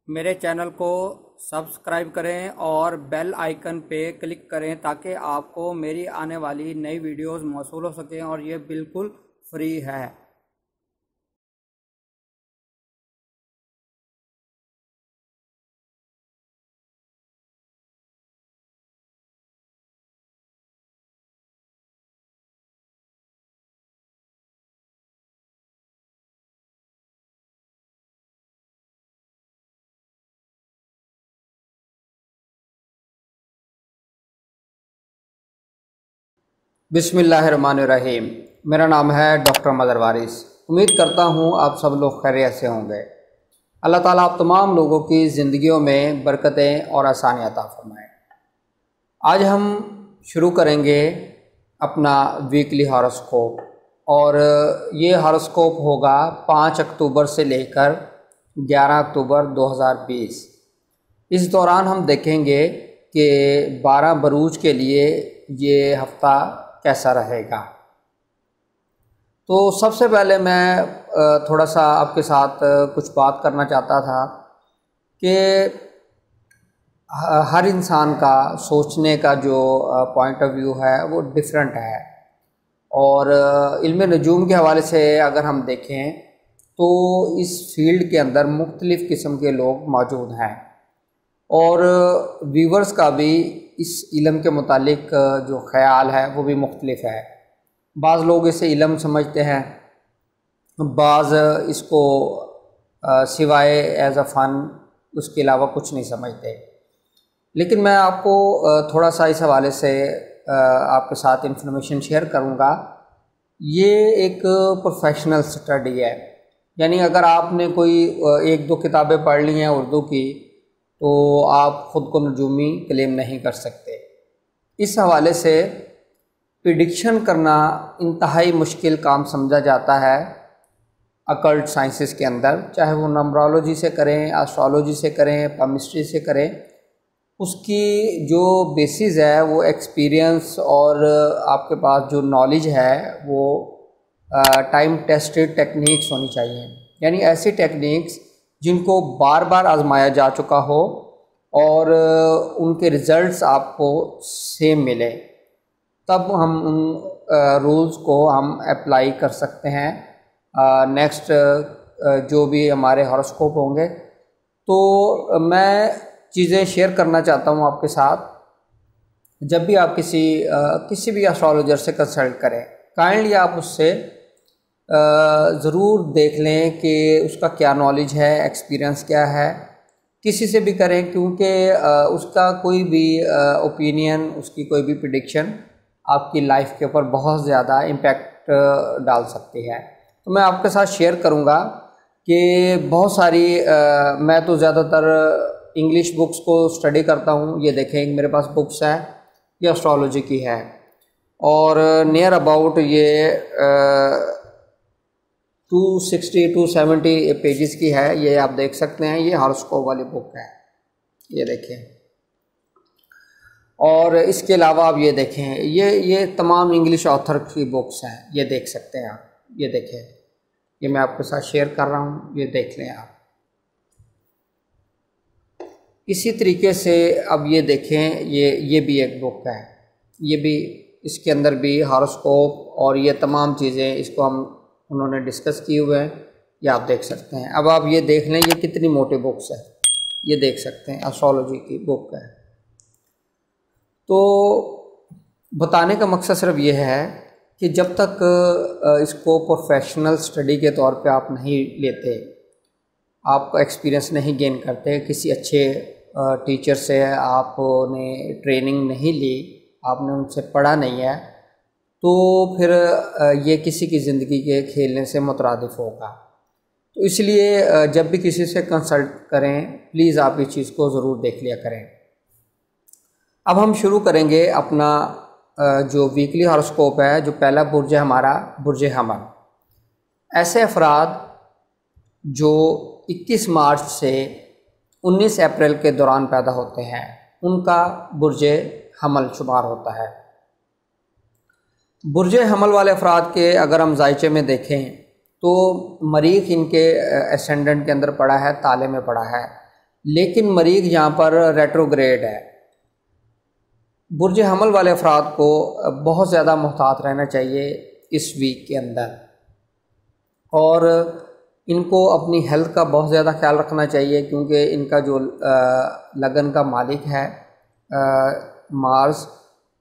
میرے چینل کو سبسکرائب کریں اور بیل آئیکن پہ کلک کریں تاکہ آپ کو میری آنے والی نئی ویڈیوز موصول ہو سکیں، اور یہ بالکل فری ہے۔ بسم اللہ الرحمن الرحیم۔ میرا نام ہے ڈاکٹر مظہر وارث۔ امید کرتا ہوں آپ سب لوگ خیریت سے ہوں گے۔ اللہ تعالیٰ آپ تمام لوگوں کی زندگیوں میں برکتیں اور آسانیاں عطا فرمائیں۔ آج ہم شروع کریں گے اپنا ویکلی ہاروسکوپ، اور یہ ہاروسکوپ ہوگا 5 اکتوبر سے لے کر 11 اکتوبر 2020۔ اس دوران ہم دیکھیں گے کہ 12 بروج کے لیے یہ ہفتہ کیسا رہے گا۔ تو سب سے پہلے میں تھوڑا سا آپ کے ساتھ کچھ بات کرنا چاہتا تھا کہ ہر انسان کا سوچنے کا جو پوائنٹ آف ویو ہے وہ ڈیفرنٹ ہے، اور علم نجوم کے حوالے سے اگر ہم دیکھیں تو اس فیلڈ کے اندر مختلف قسم کے لوگ موجود ہیں، اور ویورز کا بھی اس علم کے متعلق جو خیال ہے وہ بھی مختلف ہے۔ بعض لوگ اسے علم سمجھتے ہیں، بعض اس کو سوائے ایز اے فن اس کے علاوہ کچھ نہیں سمجھتے۔ لیکن میں آپ کو تھوڑا سا اس حوالے سے آپ کے ساتھ انفارمیشن شیئر کروں گا۔ یہ ایک پروفیشنل سٹڈی ہے، یعنی اگر آپ نے کوئی 1-2 کتابیں پڑھ لی ہیں اردو کی تو آپ خود کو نجومی کلیم نہیں کر سکتے۔ اس حوالے سے پریڈکشن کرنا انتہائی مشکل کام سمجھا جاتا ہے اکلٹ سائنسز کے اندر، چاہے وہ نمبرولوجی سے کریں، ایسٹرولوجی سے کریں، کیمسٹری سے کریں۔ اس کی جو بیسز ہے وہ ایکسپیرینس اور آپ کے پاس جو نالج ہے وہ ٹائم ٹیسٹڈ ٹیکنیکس ہونی چاہیے، یعنی ایسی ٹیکنیکس جن کو بار بار آزمایا جا چکا ہو اور ان کے ریزلٹس آپ کو سیم ملے، تب ہم ان رولز کو ہم اپلائی کر سکتے ہیں نیکسٹ جو بھی ہمارے ہاروسکوپ ہوں گے۔ تو میں چیزیں شیئر کرنا چاہتا ہوں آپ کے ساتھ۔ جب بھی آپ کسی بھی ایسٹرولوجر سے کنسلٹ کریں، کائنڈلی آپ اس سے ضرور دیکھ لیں کہ اس کا کیا نالج ہے، ایکسپیرینس کیا ہے۔ کسی سے بھی کریں، کیونکہ اس کا کوئی بھی اوپینین، اس کی کوئی بھی پریڈکشن آپ کی لائف کے اوپر بہت زیادہ امپیکٹ ڈال سکتی ہے۔ تو میں آپ کے ساتھ شیئر کروں گا کہ بہت ساری میں تو زیادہ تر انگلش بکس کو اسٹڈی کرتا ہوں۔ یہ دیکھیں میرے پاس بکس ہے، یہ ایسٹرولوجی کی ہے، اور نیئر اباؤٹ یہ 260-270 پیجز کی ہے۔ یہ آپ دیکھ سکتے ہیں، یہ ہاروسکوپ والی بک ہے، یہ دیکھیں۔ اور اس کے علاوہ آپ یہ دیکھیں، یہ تمام انگلش آتھر کی بکس ہیں، یہ دیکھ سکتے ہیں آپ، یہ دیکھیں، یہ میں آپ کے ساتھ شیئر کر رہا ہوں، یہ دیکھ لیں آپ۔ اسی طریقے سے اب یہ دیکھیں، یہ بھی ایک بک ہے، یہ بھی اس کے اندر بھی ہاروسکوپ اور یہ تمام چیزیں اس کو انہوں نے ڈسکس کیے ہوئے ہیں، یہ آپ دیکھ سکتے ہیں۔ اب آپ یہ دیکھ لیں، یہ کتنی موٹی بکس ہے، یہ دیکھ سکتے ہیں، ایسٹرولوجی کی بک ہے۔ تو بتانے کا مقصد صرف یہ ہے کہ جب تک اس کو پروفیشنل اسٹڈی کے طور پہ آپ نہیں لیتے، آپ کو ایکسپیرینس نہیں گین کرتے، کسی اچھے ٹیچر سے آپ نے ٹریننگ نہیں لی، آپ نے ان سے پڑھا نہیں ہے، تو پھر یہ کسی کی زندگی کے کھیلنے سے مترادف ہوگا۔ تو اس لیے جب بھی کسی سے کنسلٹ کریں، پلیز آپ اس چیز کو ضرور دیکھ لیا کریں۔ اب ہم شروع کریں گے اپنا جو ویکلی ہاروسکوپ ہے۔ جو پہلا برج ہے ہمارا، برج حمل۔ ایسے افراد جو 21 مارچ سے 19 اپریل کے دوران پیدا ہوتے ہیں، ان کا برج حمل شمار ہوتا ہے۔ برج حمل والے افراد کے اگر ہم ذائچے میں دیکھیں تو مریخ ان کے اسینڈنٹ کے اندر پڑا ہے، تالے میں پڑا ہے، لیکن مریخ یہاں پر ریٹروگریڈ ہے۔ برج حمل والے افراد کو بہت زیادہ محتاط رہنا چاہیے اس ویک کے اندر، اور ان کو اپنی ہیلتھ کا بہت زیادہ خیال رکھنا چاہیے، کیونکہ ان کا جو لگن کا مالک ہے مارس،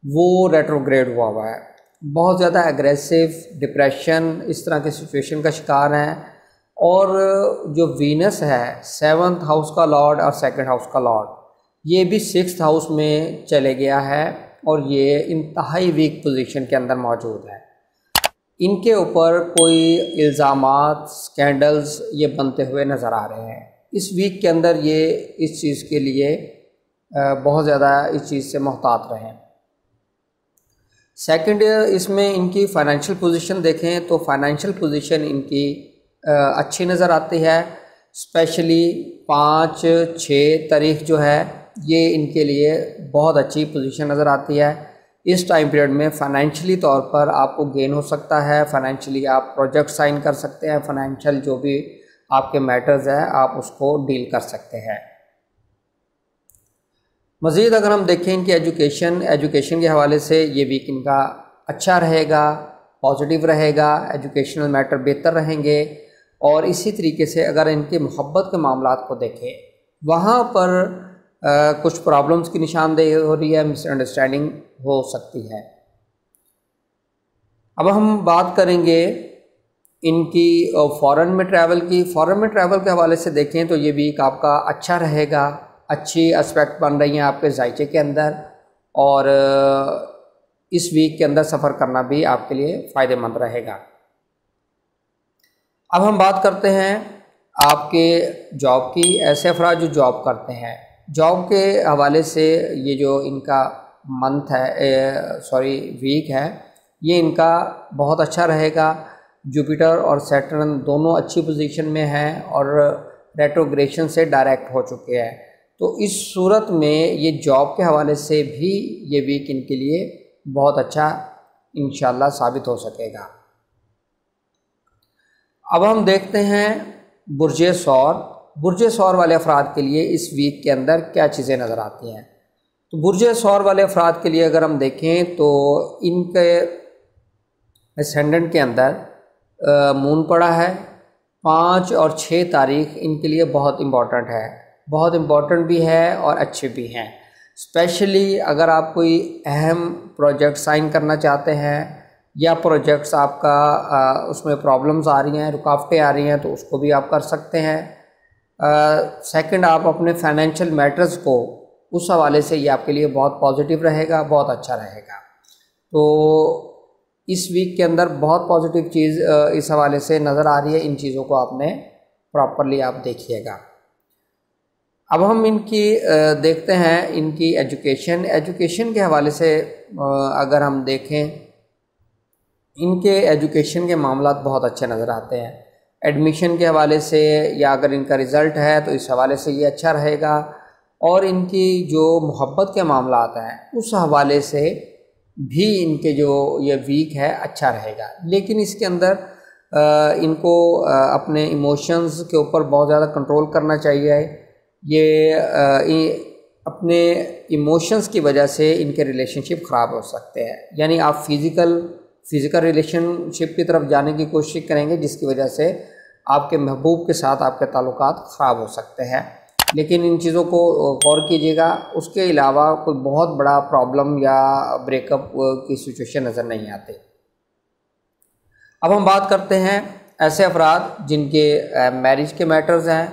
وہ ریٹروگریڈ ہوا ہے۔ بہت زیادہ ایگریسو، ڈپریشن، اس طرح کے سچویشن کا شکار ہیں، اور جو وینس ہے 7th ہاؤس کا لارڈ اور 2nd ہاؤس کا لارڈ، یہ بھی 6th ہاؤس میں چلے گیا ہے، اور یہ انتہائی ویک پوزیشن کے اندر موجود ہے۔ ان کے اوپر کوئی الزامات، سکینڈلز یہ بنتے ہوئے نظر آ رہے ہیں۔ اس ویک کے اندر یہ اس چیز کے لیے بہت زیادہ اس چیز سے محتاط رہیں۔ سیکنڈ، اس میں ان کی فائنینشیل پوزیشن دیکھیں تو فائنینشیل پوزیشن ان کی اچھی نظر آتی ہے، اسپیشلی 5-6 تاریخ جو ہے یہ ان کے لیے بہت اچھی پوزیشن نظر آتی ہے۔ اس ٹائم پیریڈ میں فائنینشلی طور پر آپ کو گین ہو سکتا ہے، فائنینشلی آپ پروجیکٹ سائن کر سکتے ہیں، فائنینشیل جو بھی آپ کے میٹرز ہیں آپ اس کو ڈیل کر سکتے ہیں۔ مزید اگر ہم دیکھیں ان کی ایجوکیشن کے حوالے سے یہ ویک ان کا اچھا رہے گا، پازیٹیو رہے گا، ایجوکیشنل میٹر بہتر رہیں گے، اور اسی طریقے سے اگر ان کے محبت کے معاملات کو دیکھیں وہاں پر کچھ پرابلمز کی نشاندہی ہو رہی ہے، مس انڈرسٹینڈنگ ہو سکتی ہے۔ اب ہم بات کریں گے ان کی فارن میں ٹریول کی۔ فارن میں ٹریول کے حوالے سے دیکھیں تو یہ ویک آپ کا اچھا رہے گا، اچھی اسپیکٹ بن رہی ہیں آپ کے ذائقے کے اندر، اور اس ویک کے اندر سفر کرنا بھی آپ کے لیے فائدہ مند رہے گا۔ اب ہم بات کرتے ہیں آپ کے جاب کی۔ ایسے افراد جو جاب کرتے ہیں، جاب کے حوالے سے یہ جو ان کا ویک ہے یہ ان کا بہت اچھا رہے گا۔ جوپیٹر اور سیٹرن دونوں اچھی پوزیشن میں ہیں اور ریٹروگریشن سے ڈائریکٹ ہو چکے ہیں، تو اس صورت میں یہ جاب کے حوالے سے بھی یہ ویک ان کے لیے بہت اچھا انشاءاللہ ثابت ہو سکے گا۔ اب ہم دیکھتے ہیں برج ثور۔ برج ثور والے افراد کے لیے اس ویک کے اندر کیا چیزیں نظر آتی ہیں؟ تو برج ثور والے افراد کے لیے اگر ہم دیکھیں تو ان کے اسینڈنٹ کے اندر مون پڑا ہے۔ 5 اور 6 تاریخ ان کے لیے بہت امپورٹنٹ ہے، بہت امپورٹنٹ بھی ہے اور اچھے بھی ہیں۔ اسپیشلی اگر آپ کوئی اہم پروجیکٹ سائن کرنا چاہتے ہیں یا پروجیکٹس آپ کا اس میں پرابلمز آ رہی ہیں، رکاوٹیں آ رہی ہیں، تو اس کو بھی آپ کر سکتے ہیں۔ سیکنڈ، آپ اپنے فائنینشیل میٹرز کو اس حوالے سے یہ آپ کے لیے بہت پازیٹیو رہے گا، بہت اچھا رہے گا۔ تو اس ویک کے اندر بہت پازیٹیو چیز اس حوالے سے نظر آ رہی ہے، ان چیزوں کو آپ نے پراپرلی آپ دیکھیے گا۔ اب ہم ان کی دیکھتے ہیں ان کی ایجوکیشن کے حوالے سے اگر ہم دیکھیں ان کے ایجوکیشن کے معاملات بہت اچھے نظر آتے ہیں۔ ایڈمیشن کے حوالے سے یا اگر ان کا رزلٹ ہے تو اس حوالے سے یہ اچھا رہے گا، اور ان کی جو محبت کے معاملات ہیں اس حوالے سے بھی ان کے جو یہ ویک ہے اچھا رہے گا۔ لیکن اس کے اندر ان کو اپنے ایموشنز کے اوپر بہت زیادہ کنٹرول کرنا چاہیے۔ یہ اپنے ایموشنز کی وجہ سے ان کے ریلیشن شپ خراب ہو سکتے ہیں، یعنی آپ فزیکل ریلیشن شپ کی طرف جانے کی کوشش کریں گے، جس کی وجہ سے آپ کے محبوب کے ساتھ آپ کے تعلقات خراب ہو سکتے ہیں۔ لیکن ان چیزوں کو غور کیجیے گا، اس کے علاوہ کوئی بہت بڑا پرابلم یا بریک اپ کی سچویشن نظر نہیں آتی۔ اب ہم بات کرتے ہیں ایسے افراد جن کے میرج کے میٹرز ہیں۔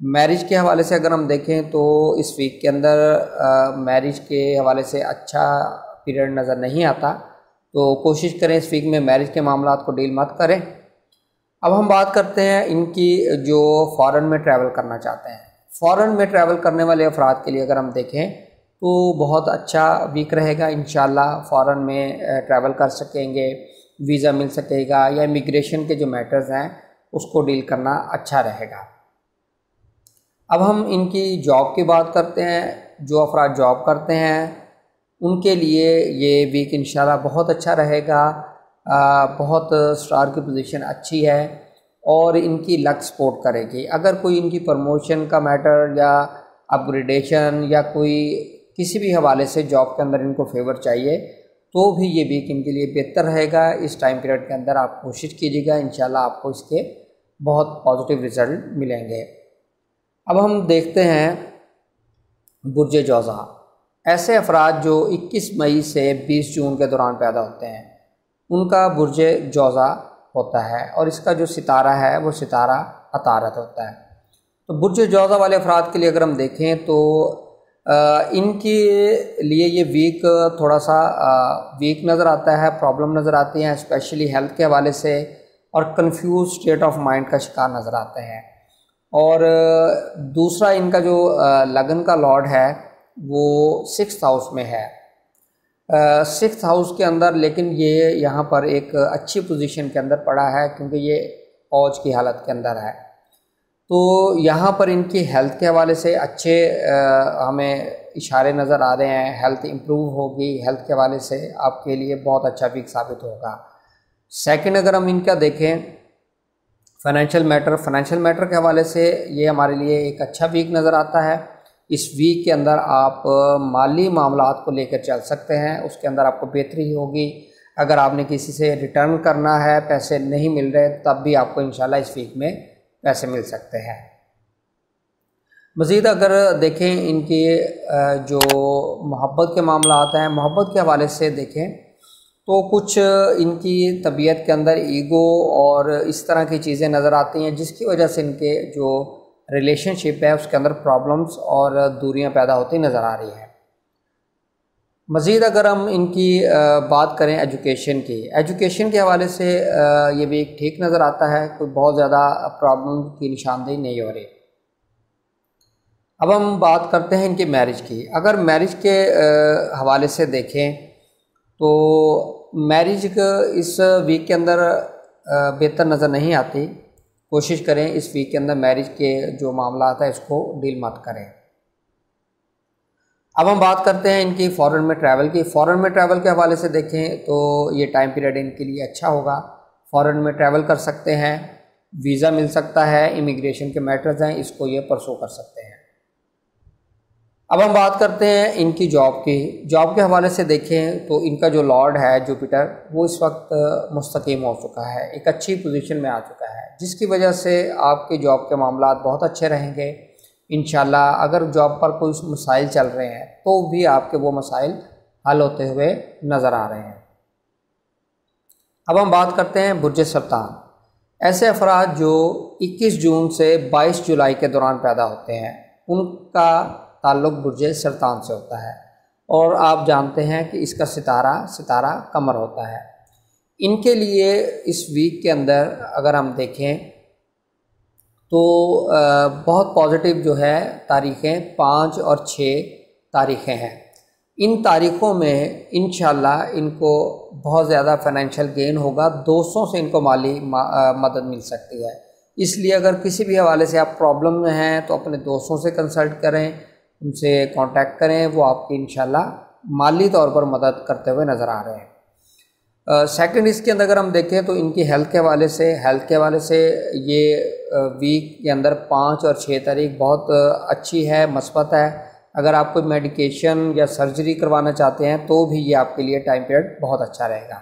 میرج کے حوالے سے اگر ہم دیکھیں تو اس ویک کے اندر میرج کے حوالے سے اچھا پیریڈ نظر نہیں آتا، تو کوشش کریں اس ویک میں میرج کے معاملات کو ڈیل مت کریں۔ اب ہم بات کرتے ہیں ان کی جو فارن میں ٹریول کرنا چاہتے ہیں۔ فارن میں ٹریول کرنے والے افراد کے لیے اگر ہم دیکھیں تو بہت اچھا ویک رہے گا، انشاءاللہ فارن میں ٹریول کر سکیں گے، ویزا مل سکے گا، یا امیگریشن کے جو میٹرز ہیں اس کو ڈیل کرنا اچھا رہے گا۔ اب ہم ان کی جاب کی بات کرتے ہیں۔ جو افراد جاب کرتے ہیں ان کے لیے یہ ویک انشاءاللہ بہت اچھا رہے گا، بہت اسٹار کی پوزیشن اچھی ہے اور ان کی لک سپورٹ کرے گی۔ اگر کوئی ان کی پروموشن کا میٹر یا اپگریڈیشن یا کوئی کسی بھی حوالے سے جاب کے اندر ان کو فیور چاہیے تو بھی یہ ویک ان کے لیے بہتر رہے گا۔ اس ٹائم پیریڈ کے اندر آپ کوشش کیجیے گا، انشاءاللہ آپ کو اس کے بہت پازیٹیو رزلٹ ملیں گے۔ اب ہم دیکھتے ہیں برج جوزا۔ ایسے افراد جو 21 مئی سے 20 جون کے دوران پیدا ہوتے ہیں ان کا برج جوزا ہوتا ہے، اور اس کا جو ستارہ ہے وہ ستارہ عطارد ہوتا ہے۔ تو برج جوزا والے افراد کے لیے اگر ہم دیکھیں تو ان کے لیے یہ ویک تھوڑا سا ویک نظر آتا ہے، پرابلم نظر آتی ہیں اسپیشلی ہیلتھ کے حوالے سے، اور کنفیوز اسٹیٹ آف مائنڈ کا شکار نظر آتے ہیں۔ اور دوسرا ان کا جو لگن کا لارڈ ہے وہ 6th ہاؤس میں ہے، 6th ہاؤس کے اندر، لیکن یہ یہاں پر ایک اچھی پوزیشن کے اندر پڑا ہے کیونکہ یہ اوج کی حالت کے اندر ہے۔ تو یہاں پر ان کی ہیلتھ کے حوالے سے اچھے ہمیں اشارے نظر آ رہے ہیں، ہیلتھ امپروو ہوگی، ہیلتھ کے حوالے سے آپ کے لیے بہت اچھا ویک ثابت ہوگا۔ سیکنڈ اگر ہم ان کا دیکھیں فائنینشیل میٹر کے حوالے سے یہ ہمارے لیے ایک اچھا ویک نظر آتا ہے۔ اس ویک کے اندر آپ مالی معاملات کو لے کر چل سکتے ہیں، اس کے اندر آپ کو بہتری ہوگی۔ اگر آپ نے کسی سے ریٹرن کرنا ہے، پیسے نہیں مل رہے، تب بھی آپ کو انشاءاللہ اس ویک میں پیسے مل سکتے ہیں۔ مزید اگر دیکھیں ان کی جو محبت کے معاملات ہیں، محبت کے حوالے سے دیکھیں تو کچھ ان کی طبیعت کے اندر ایگو اور اس طرح کی چیزیں نظر آتی ہیں جس کی وجہ سے ان کے جو ریلیشن شپ ہے اس کے اندر پرابلمز اور دوریاں پیدا ہوتی نظر آ رہی ہیں۔ مزید اگر ہم ان کی بات کریں ایجوکیشن کے حوالے سے یہ بھی ایک ٹھیک نظر آتا ہے، کوئی بہت زیادہ پرابلم کی نشاندہی نہیں ہو رہی۔ اب ہم بات کرتے ہیں ان کی میرج کی۔ اگر میرج کے حوالے سے دیکھیں تو میرج اس ویک کے اندر بہتر نظر نہیں آتی، کوشش کریں اس ویک کے اندر میرج کے جو معاملات ہیں اس کو ڈیل مت کریں۔ اب ہم بات کرتے ہیں ان کی فارن میں ٹریول کی۔ فارن میں ٹریول کے حوالے سے دیکھیں تو یہ ٹائم پیریڈ ان کے لیے اچھا ہوگا، فارن میں ٹریول کر سکتے ہیں، ویزا مل سکتا ہے، امیگریشن کے میٹرز ہیں، اس کو یہ پرسو کر سکتے ہیں۔ اب ہم بات کرتے ہیں ان کی جاب کی۔ جاب کے حوالے سے دیکھیں تو ان کا جو لارڈ ہے جوپیٹر وہ اس وقت مستقیم ہو چکا ہے، ایک اچھی پوزیشن میں آ چکا ہے، جس کی وجہ سے آپ کے جاب کے معاملات بہت اچھے رہیں گے انشاءاللہ۔ اگر جاب پر کوئی مسائل چل رہے ہیں تو بھی آپ کے وہ مسائل حل ہوتے ہوئے نظر آ رہے ہیں۔ اب ہم بات کرتے ہیں برج سرطان۔ ایسے افراد جو 21 جون سے 22 جولائی کے دوران پیدا ہوتے ہیں ان کا تعلق برج سرطان سے ہوتا ہے، اور آپ جانتے ہیں کہ اس کا ستارہ قمر ہوتا ہے۔ ان کے لیے اس ویک کے اندر اگر ہم دیکھیں تو بہت پازیٹیو جو ہے تاریخیں 5 اور 6 تاریخیں ہیں۔ ان تاریخوں میں انشاءاللہ ان کو بہت زیادہ فائنینشیل گین ہوگا، دوستوں سے ان کو مالی مدد مل سکتی ہے۔ اس لیے اگر کسی بھی حوالے سے آپ پرابلم میں ہیں تو اپنے دوستوں سے کنسلٹ کریں، ان سے کانٹیکٹ کریں، وہ آپ کی انشاءاللہ مالی طور پر مدد کرتے ہوئے نظر آ رہے ہیں۔ سیکنڈ اس کے اندر اگر ہم دیکھیں تو ان کی ہیلتھ کے حوالے سے یہ ویک کے اندر 5 اور 6 تاریخ بہت اچھی ہے، مثبت ہے۔ اگر آپ کوئی میڈیکیشن یا سرجری کروانا چاہتے ہیں تو بھی یہ آپ کے لیے ٹائم پیریڈ بہت اچھا رہے گا۔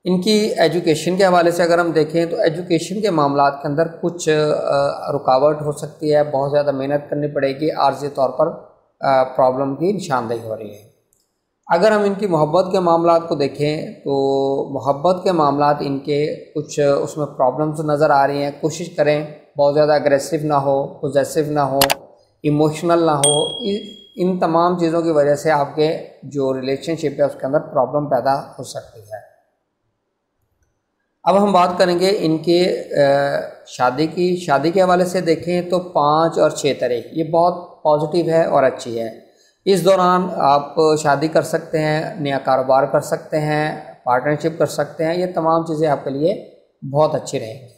ان کی ایجوکیشن کے حوالے سے اگر ہم دیکھیں تو ایجوکیشن کے معاملات کے اندر کچھ رکاوٹ ہو سکتی ہے، بہت زیادہ محنت کرنی پڑے گی، عارضی طور پر پرابلم کی نشاندہی ہو رہی ہے۔ اگر ہم ان کی محبت کے معاملات کو دیکھیں تو محبت کے معاملات ان کے کچھ اس میں پرابلمز نظر آ رہی ہیں۔ کوشش کریں بہت زیادہ اگریسو نہ ہو، پوزیسو نہ ہو، ایموشنل نہ ہو۔ ان تمام چیزوں کی وجہ سے آپ کے جو ریلیشن شپ ہے اس کے اندر پرابلم پیدا ہو سکتی ہے۔ اب ہم بات کریں گے ان کے شادی کے حوالے سے دیکھیں تو 5 اور 6 تاریخ یہ بہت پازیٹیو ہے اور اچھی ہے۔ اس دوران آپ شادی کر سکتے ہیں، نیا کاروبار کر سکتے ہیں، پارٹنرشپ کر سکتے ہیں، یہ تمام چیزیں آپ کے لیے بہت اچھی رہیں گی۔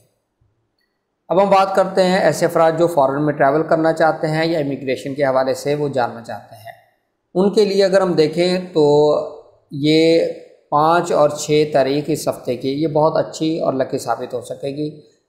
اب ہم بات کرتے ہیں ایسے افراد جو فارن میں ٹریول کرنا چاہتے ہیں یا امیگریشن کے حوالے سے وہ جاننا چاہتے ہیں۔ ان کے لیے اگر ہم دیکھیں تو یہ 5 اور 6 تاریخ اس ہفتے کی یہ بہت اچھی اور لکی ثابت ہو سکے گی۔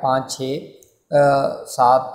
5, 6, 7,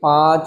5,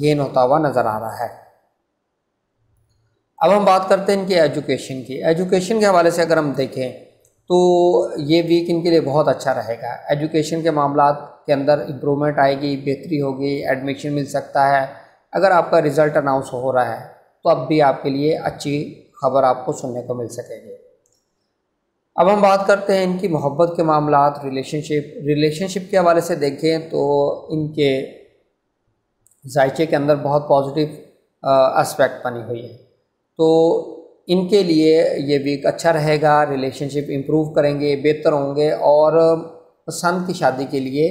گین ہوتا ہوا نظر آ رہا ہے۔ اب ہم بات کرتے ہیں ان کی ایجوکیشن کی۔ ایجوکیشن کے حوالے سے اگر ہم دیکھیں تو یہ ویک ان کے لیے بہت اچھا رہے گا۔ ایجوکیشن کے معاملات کے اندر امپرومنٹ آئے گی، بہتری ہوگی، ایڈمیشن مل سکتا ہے۔ اگر آپ کا رزلٹ اناؤنس ہو رہا ہے تو اب بھی آپ کے لیے اچھی خبر آپ کو سننے کو مل سکے گی۔ اب ہم بات کرتے ہیں ان کی محبت کے معاملات، ریلیشن شپ کے حوالے سے دیکھیں تو ان کے ذائچے کے اندر بہت پازیٹیو اسپیکٹ بنی ہوئی ہے، تو ان کے لیے یہ ویک اچھا رہے گا۔ ریلیشن شپ امپروو کریں گے، بہتر ہوں گے، اور پسند کی شادی کے لیے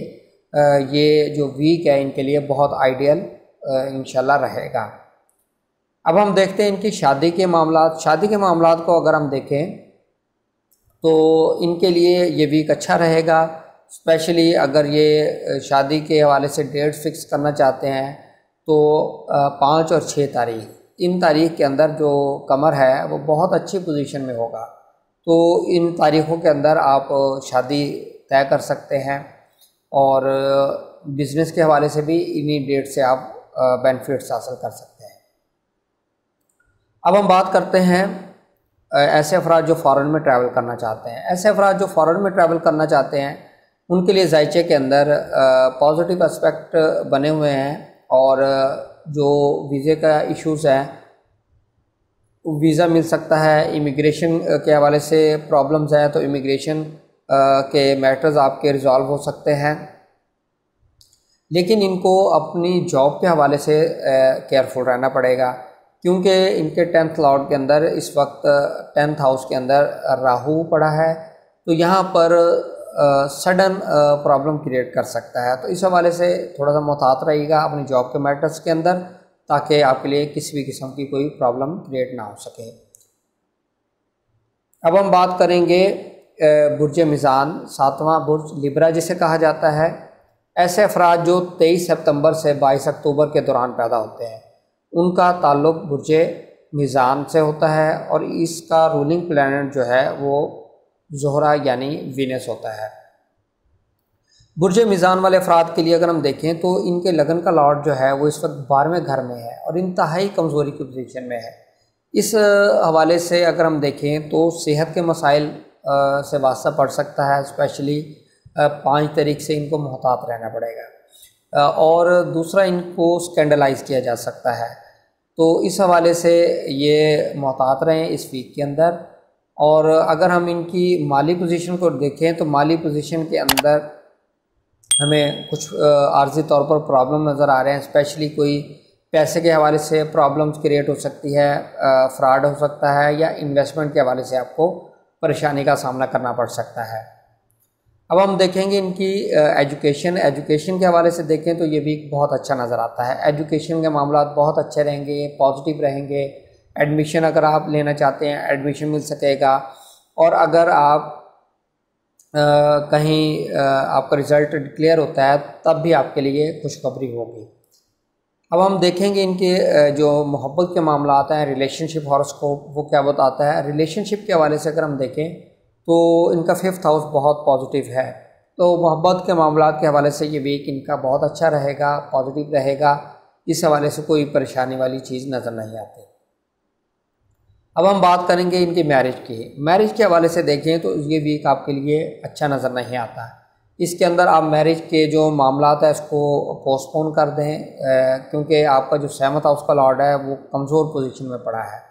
یہ جو ویک ہے ان کے لیے بہت آئیڈیل انشاءاللہ رہے گا۔ اب ہم دیکھتے ہیں ان کی شادی کے معاملات۔ شادی کے معاملات کو اگر ہم دیکھیں تو ان کے لیے یہ ویک اچھا رہے گا، اسپیشلی اگر یہ شادی کے حوالے سے ڈیٹ فکس کرنا چاہتے ہیں تو 5 اور 6 تاریخ، ان تاریخ کے اندر جو قمر ہے وہ بہت اچھی پوزیشن میں ہوگا، تو ان تاریخوں کے اندر آپ شادی طے کر سکتے ہیں، اور بزنس کے حوالے سے بھی انہی ڈیٹ سے آپ بینیفٹس حاصل کر سکتے ہیں۔ اب ہم بات کرتے ہیں ایسے افراد جو فارن میں ٹریول کرنا چاہتے ہیں۔ ایسے افراد جو فارن میں ٹریول کرنا چاہتے ہیں ان کے لیے ذائچے کے اندر پازیٹیو اسپیکٹ بنے ہوئے ہیں، اور جو ویزے کا ایشوز ہیں، ویزا مل سکتا ہے۔ امیگریشن کے حوالے سے پرابلمز ہیں تو امیگریشن کے میٹرز آپ کے ریزالو ہو سکتے ہیں، لیکن ان کو اپنی جاب کے حوالے سے کیئرفل رہنا پڑے گا، کیونکہ ان کے 10th لاٹ کے اندر اس وقت 10th ہاؤس کے اندر راہو پڑا ہے، تو یہاں پر سڈن پرابلم کریٹ کر سکتا ہے، تو اس حوالے سے تھوڑا سا محتاط رہیے گا اپنی جاب کے میٹرز کے اندر، تاکہ آپ کے لیے کسی بھی قسم کی کوئی پرابلم کریٹ نہ ہو سکے۔ اب ہم بات کریں گے برج میزان، 7واں برج لیبرا جسے کہا جاتا ہے۔ ایسے افراد جو 23 سپتمبر سے 22 اکتوبر کے دوران پیدا ہوتے ہیں ان کا تعلق برج میزان سے ہوتا ہے، اور اس کا رولنگ پلانٹ جو ہے وہ زہرہ یعنی وینس ہوتا ہے۔ برج میزان والے افراد کے لیے اگر ہم دیکھیں تو ان کے لگن کا لاٹ جو ہے وہ اس وقت 12ویں گھر میں ہے اور انتہائی کمزوری کی پوزیشن میں ہے۔ اس حوالے سے اگر ہم دیکھیں تو صحت کے مسائل سے واسطہ پڑ سکتا ہے، اسپیشلی 5 تاریخ سے ان کو محتاط رہنا پڑے گا، اور دوسرا ان کو اسکینڈلائز کیا جا سکتا ہے، تو اس حوالے سے یہ محتاط رہیں اس ویک کے اندر۔ اور اگر ہم ان کی مالی پوزیشن کو دیکھیں تو مالی پوزیشن کے اندر ہمیں کچھ عارضی طور پر پرابلم نظر آ رہے ہیں، اسپیشلی کوئی پیسے کے حوالے سے پرابلمز کریٹ ہو سکتی ہے، فراڈ ہو سکتا ہے، یا انویسٹمنٹ کے حوالے سے آپ کو پریشانی کا سامنا کرنا پڑ سکتا ہے۔ اب ہم دیکھیں گے ان کی ایجوکیشن کے حوالے سے دیکھیں تو یہ بھی بہت اچھا نظر آتا ہے۔ ایجوکیشن کے معاملات بہت اچھے رہیں گے، پازیٹیو رہیں گے۔ ایڈمیشن اگر آپ لینا چاہتے ہیں ایڈمیشن مل سکے گا، اور اگر آپ کہیں آپ کا رزلٹ ڈکلیئر ہوتا ہے تب بھی آپ کے لیے خوشخبری ہوگی۔ اب ہم دیکھیں گے ان کے جو محبت کے معاملات ہیں، ریلیشن شپ ہاروسکوپ وہ کیا بتاتا ہے۔ ریلیشن شپ کے حوالے سے اگر ہم دیکھیں تو ان کا 5th ہاؤس بہت پازیٹیو ہے، تو محبت کے معاملات کے حوالے سے یہ ویک ان کا بہت اچھا رہے گا، پازیٹیو رہے گا، اس حوالے سے کوئی پریشانی والی چیز نظر نہیں آتی۔ اب ہم بات کریں گے ان کی میرج کی۔ میرج کے حوالے سے دیکھیں تو یہ ویک آپ کے لیے اچھا نظر نہیں آتا، اس کے اندر آپ میرج کے جو معاملات ہیں اس کو پوسٹ پون کر دیں، کیونکہ آپ کا جو 7th ہاؤس کا لارڈ ہے وہ کمزور پوزیشن میں پڑا ہے،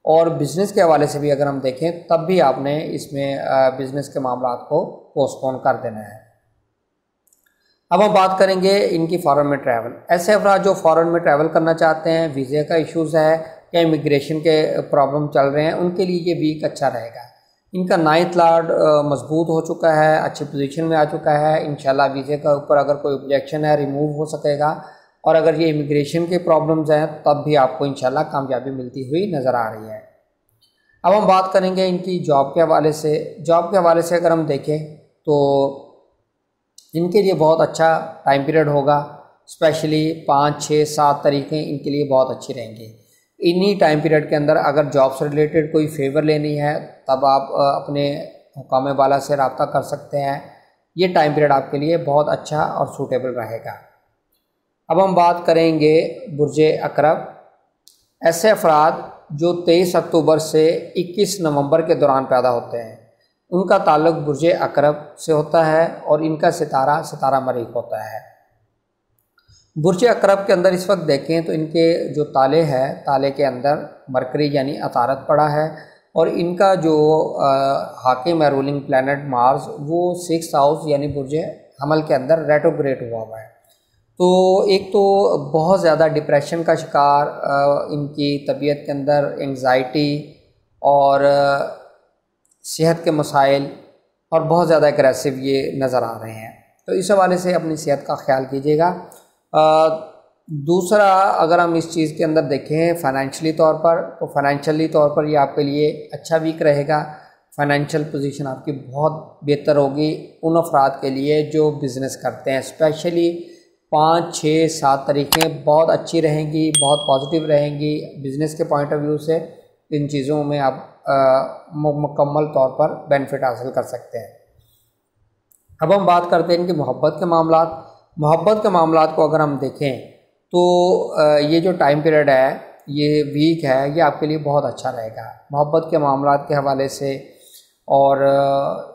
اور بزنس کے حوالے سے بھی اگر ہم دیکھیں تب بھی آپ نے اس میں بزنس کے معاملات کو پوسٹ پون کر دینا ہے۔ اب ہم بات کریں گے ان کی فارن میں ٹریول۔ ایسے افراد جو فارن میں ٹریول کرنا چاہتے ہیں، ویزے کا ایشوز ہے یا امیگریشن کے پرابلم چل رہے ہیں، ان کے لیے یہ ویک اچھا رہے گا۔ ان کا 9th لاڈ مضبوط ہو چکا ہے، اچھی پوزیشن میں آ چکا ہے، انشاءاللہ ویزے کا اوپر اگر کوئی اوبجیکشن ہے ریموو ہو سکے گا، اور اگر یہ امیگریشن کے پرابلمز ہیں تب بھی آپ کو انشاءاللہ کامیابی ملتی ہوئی نظر آ رہی ہے۔ اب ہم بات کریں گے ان کی جاب کے حوالے سے۔ جاب کے حوالے سے اگر ہم دیکھیں تو ان کے لیے بہت اچھا ٹائم پیریڈ ہوگا، اسپیشلی 5، 6، 7 تاریخیں ان کے لیے بہت اچھی رہیں گی۔ انہی ٹائم پیریڈ کے اندر اگر جاب سے ریلیٹڈ کوئی فیور لینی ہے تب آپ اپنے حکام بالا سے رابطہ کر سکتے ہیں، یہ ٹائم پیریڈ آپ کے لیے بہت اچھا اور سوٹیبل رہے گا۔ اب ہم بات کریں گے برج عقرب۔ ایسے افراد جو 23 اکتوبر سے 21 نومبر کے دوران پیدا ہوتے ہیں، ان کا تعلق برج عقرب سے ہوتا ہے اور ان کا ستارہ مریخ ہوتا ہے۔ برج عقرب کے اندر اس وقت دیکھیں تو ان کے جو تالے ہے، تالے کے اندر مرکری یعنی عطارد پڑا ہے، اور ان کا جو حاکم ہے رولنگ پلانٹ مارس، وہ 6th ہاؤس یعنی برج حمل کے اندر ریٹروگریڈ ہوا ہے۔ تو ایک تو بہت زیادہ ڈپریشن کا شکار، ان کی طبیعت کے اندر انگزائٹی اور صحت کے مسائل، اور بہت زیادہ اگریسو یہ نظر آ رہے ہیں۔ تو اس حوالے سے اپنی صحت کا خیال کیجیے گا۔ دوسرا، اگر ہم اس چیز کے اندر دیکھیں فائنینشلی طور پر، تو فائنینشلی طور پر یہ آپ کے لیے اچھا ویک رہے گا۔ فائنینشیل پوزیشن آپ کی بہت بہتر ہوگی ان افراد کے لیے جو بزنس کرتے ہیں، اسپیشلی 5، 6، 7 تاریخیں بہت اچھی رہیں گی، بہت پازیٹیو رہیں گی بزنس کے پوائنٹ آف ویو سے۔ ان چیزوں میں آپ مکمل طور پر بینیفٹ حاصل کر سکتے ہیں۔ اب ہم بات کرتے ہیں ان کی محبت کے معاملات۔ محبت کے معاملات کو اگر ہم دیکھیں تو یہ جو ٹائم پیریڈ ہے، یہ ویک ہے، یہ آپ کے لیے بہت اچھا رہے گا محبت کے معاملات کے حوالے سے، اور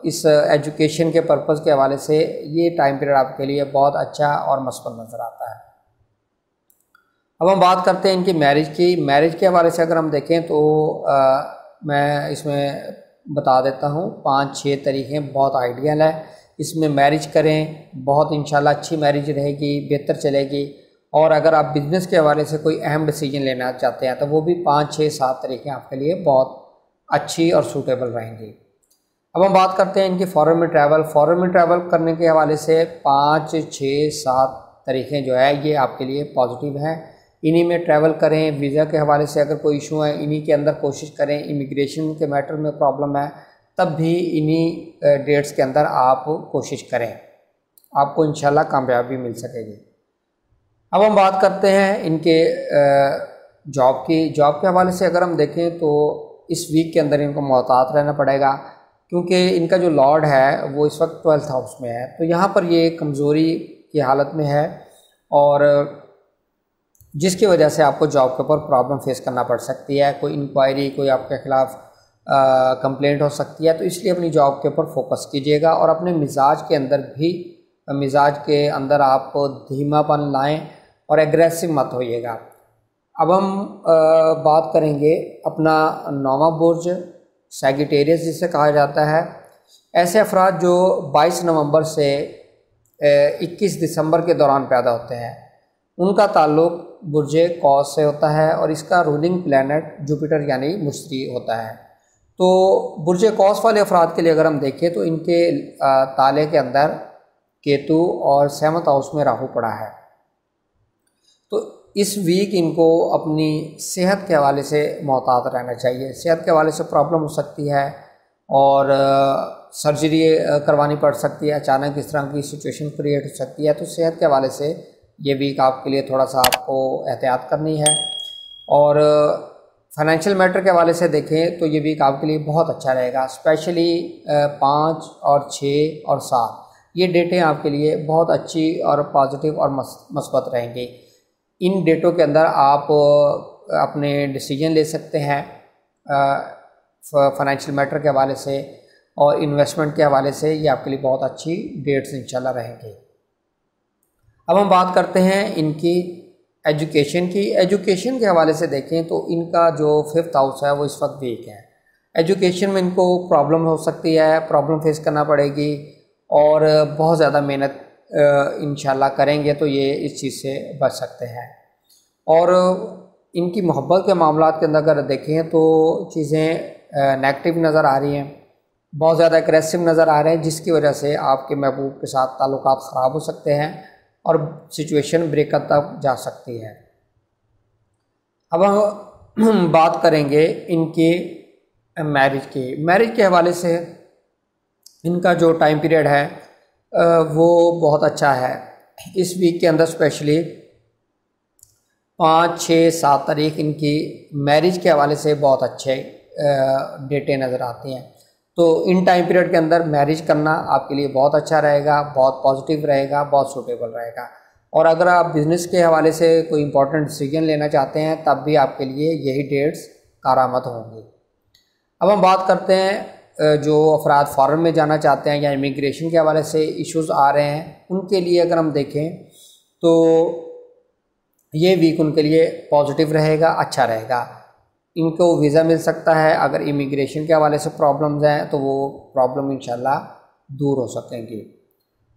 اس ایجوکیشن کے پرپز کے حوالے سے یہ ٹائم پیریڈ آپ کے لیے بہت اچھا اور مثبت نظر آتا ہے۔ اب ہم بات کرتے ہیں ان کی میرج کی۔ میرج کے حوالے سے اگر ہم دیکھیں تو میں اس میں بتا دیتا ہوں 5، 6 تاریخیں بہت آئیڈیل ہے، اس میں میرج کریں، بہت انشاءاللہ اچھی میرج رہے گی، بہتر چلے گی۔ اور اگر آپ بزنس کے حوالے سے کوئی اہم ڈیسیجن لینا چاہتے ہیں تو وہ بھی 5، 6، 7 تاریخیں آپ کے لیے بہت اچھی اور سوٹیبل رہیں گی۔ اب ہم بات کرتے ہیں ان کی فارن میں ٹریول۔ فارن میں ٹریول کرنے کے حوالے سے 5، 6، 7 تاریخیں جو ہے یہ آپ کے لیے پازیٹیو ہیں، انہی میں ٹریول کریں۔ ویزا کے حوالے سے اگر کوئی ایشو ہے انہی کے اندر کوشش کریں، امیگریشن کے میٹر میں پرابلم ہے تب بھی انہی ڈیٹس کے اندر آپ کوشش کریں، آپ کو انشاءاللہ کامیابی مل سکے گی۔ اب ہم بات کرتے ہیں ان کے جاب کی۔ جاب کے حوالے سے اگر ہم دیکھیں تو اس ویک کے اندر ان کو محتاط رہنا پڑے گا، کیونکہ ان کا جو لارڈ ہے وہ اس وقت 12th ہاؤس میں ہے، تو یہاں پر یہ کمزوری کی حالت میں ہے، اور جس کی وجہ سے آپ کو جاب کے اوپر پرابلم فیس کرنا پڑ سکتی ہے، کوئی انکوائری، کوئی آپ کے خلاف کمپلینٹ ہو سکتی ہے۔ تو اس لیے اپنی جاب کے اوپر فوکس کیجیے گا، اور اپنے مزاج کے اندر آپ دھیما پن لائیں اور ایگریسو مت ہوئیے گا۔ اب ہم بات کریں گے اپنا 9واں برج سیگیٹیریس جسے کہا جاتا ہے۔ ایسے افراد جو 22 نومبر سے 21 دسمبر کے دوران پیدا ہوتے ہیں، ان کا تعلق برج قوس سے ہوتا ہے، اور اس کا رولنگ پلانٹ جوپیٹر یعنی مشتری ہوتا ہے۔ تو برج قوس والے افراد کے لیے اگر ہم دیکھیں تو ان کے تالے کے اندر کیتو اور 7th ہاؤس میں راہو پڑا ہے۔ تو اس ویک ان کو اپنی صحت کے حوالے سے محتاط رہنا چاہیے۔ صحت کے حوالے سے پرابلم ہو سکتی ہے، اور سرجری کروانی پڑ سکتی ہے، اچانک اس طرح کی سچویشن کریٹ ہو سکتی ہے۔ تو صحت کے حوالے سے یہ ویک آپ کے لیے تھوڑا سا آپ کو احتیاط کرنی ہے۔ اور فائنینشیل میٹر کے حوالے سے دیکھیں تو یہ ویک آپ کے لیے بہت اچھا رہے گا، اسپیشلی 5 اور 6 اور 7 یہ ڈیٹیں آپ کے لیے بہت اچھی اور پازیٹیو اور مثبت رہیں گی۔ ان ڈیٹوں کے اندر آپ اپنے ڈیسیجن لے سکتے ہیں فائنینشیل میٹر کے حوالے سے، اور انویسٹمنٹ کے حوالے سے یہ آپ کے لیے بہت اچھی ڈیٹس انشاءاللہ رہیں گی۔ اب ہم بات کرتے ہیں ان کی ایجوکیشن کی۔ ایجوکیشن کے حوالے سے دیکھیں تو ان کا جو 5th ہاؤس ہے وہ اس وقت ویک ہے۔ ایجوکیشن میں ان کو پرابلم ہو سکتی ہے، پرابلم فیس کرنا پڑے گی، اور بہت زیادہ محنت انشاءاللہ کریں گے تو یہ اس چیز سے بچ سکتے ہیں۔ اور ان کی محبت کے معاملات کے اندر اگر دیکھیں تو چیزیں نیگیٹو نظر آ رہی ہیں، بہت زیادہ اگریسو نظر آ رہے ہیں، جس کی وجہ سے آپ کے محبوب کے ساتھ تعلقات خراب ہو سکتے ہیں اور سچویشن بریک اپ تک جا سکتی ہے۔ اب ہم بات کریں گے ان کی میرج کی۔ میرج کے حوالے سے ان کا جو ٹائم پیریڈ ہے وہ بہت اچھا ہے۔ اس ویک کے اندر اسپیشلی 5، 6، 7 تاریخ ان کی میرج کے حوالے سے بہت اچھے ڈیٹیں نظر آتی ہیں۔ تو ان ٹائم پیریڈ کے اندر میرج کرنا آپ کے لیے بہت اچھا رہے گا، بہت پازیٹیو رہے گا، بہت سوٹیبل رہے گا۔ اور اگر آپ بزنس کے حوالے سے کوئی امپورٹنٹ ڈیسیجن لینا چاہتے ہیں تب بھی آپ کے لیے یہی ڈیٹس کارآمد ہوں گی۔ اب ہم بات کرتے ہیں جو افراد فارن میں جانا چاہتے ہیں یا امیگریشن کے حوالے سے ایشوز آ رہے ہیں، ان کے لیے اگر ہم دیکھیں تو یہ ویک ان کے لیے پازیٹیو رہے گا، اچھا رہے گا۔ ان کو ویزا مل سکتا ہے، اگر امیگریشن کے حوالے سے پرابلمز ہیں تو وہ پرابلم انشاءاللہ دور ہو سکیں گی۔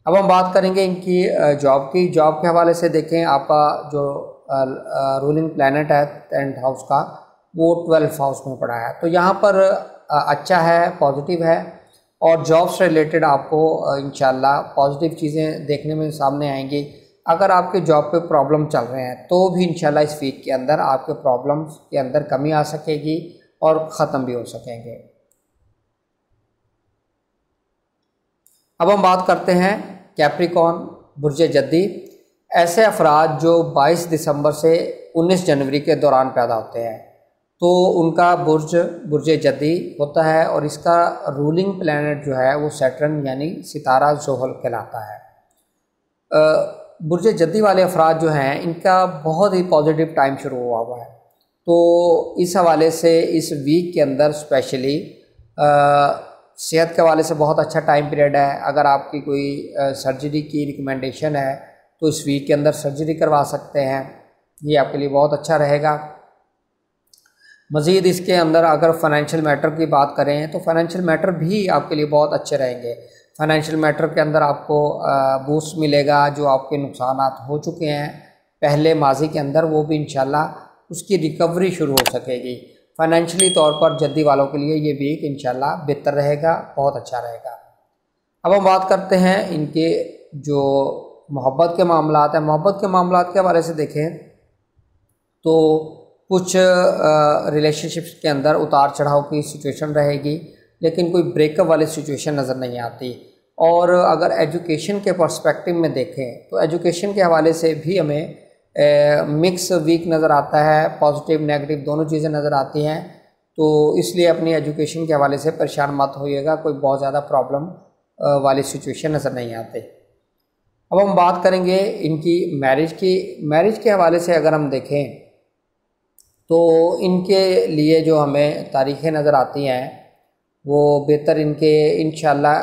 اب ہم بات کریں گے ان کی جاب کی۔ جاب کے حوالے سے دیکھیں، آپ کا جو رولنگ پلانٹ ہے 10th ہاؤس کا، وہ 12th ہاؤس میں پڑا ہے، تو یہاں پر اچھا ہے، پازیٹیو ہے، اور جاب سے ریلیٹڈ آپ کو انشاءاللہ پازیٹیو چیزیں دیکھنے میں سامنے آئیں گی۔ اگر آپ کے جاب پہ پرابلم چل رہے ہیں تو بھی انشاءاللہ اس ویک کے اندر آپ کے پرابلمس کے اندر کمی آ سکے گی اور ختم بھی ہو سکیں گے۔ اب ہم بات کرتے ہیں کیپریکون، برج جدی۔ ایسے افراد جو 22 دسمبر سے 19 جنوری کے دوران پیدا ہوتے ہیں تو ان کا برج جدی ہوتا ہے، اور اس کا رولنگ پلانٹ جو ہے وہ سیٹرن یعنی ستارہ زحل کہلاتا ہے۔ برج جدی والے افراد جو ہیں ان کا بہت ہی پازیٹیو ٹائم شروع ہوا ہے، تو اس حوالے سے اس ویک کے اندر اسپیشلی صحت کے حوالے سے بہت اچھا ٹائم پیریڈ ہے۔ اگر آپ کی کوئی سرجری کی ریکمنڈیشن ہے تو اس ویک کے اندر سرجری کروا سکتے ہیں، یہ آپ کے لیے بہت اچھا رہے گا۔ مزید اس کے اندر اگر فائنینشیل میٹر کی بات کریں تو فائنینشیل میٹر بھی آپ کے لیے بہت اچھے رہیں گے۔ فائنینشیل میٹر کے اندر آپ کو بوسٹ ملے گا، جو آپ کے نقصانات ہو چکے ہیں پہلے ماضی کے اندر وہ بھی انشاءاللہ اس کی ریکوری شروع ہو سکے گی۔ فائنینشلی طور پر جدی والوں کے لیے یہ ویک انشاءاللہ بہتر رہے گا، بہت اچھا رہے گا۔ اب ہم بات کرتے ہیں ان کے جو محبت کے معاملات ہیں۔ محبت کے معاملات کے حوالے سے دیکھیں تو کچھ ریلیشن شپس کے اندر اتار چڑھاؤ کی سچویشن رہے گی، لیکن کوئی بریک اپ والی سچویشن نظر نہیں آتی۔ اور اگر ایجوکیشن کے پرسپیکٹو میں دیکھیں تو ایجوکیشن کے حوالے سے بھی ہمیں مکس ویک نظر آتا ہے، پازیٹیو نیگیٹو دونوں چیزیں نظر آتی ہیں، تو اس لیے اپنی ایجوکیشن کے حوالے سے پریشان مت ہوئیے گا، کوئی بہت زیادہ پرابلم والی سچویشن نظر نہیں آتے۔ اب ہم بات کریں گے ان کی میرج کی۔ میرج کے حوالے سے اگر ہم دیکھیں تو ان کے لیے جو ہمیں تاریخیں نظر آتی ہیں وہ بہتر ان کے انشاءاللہ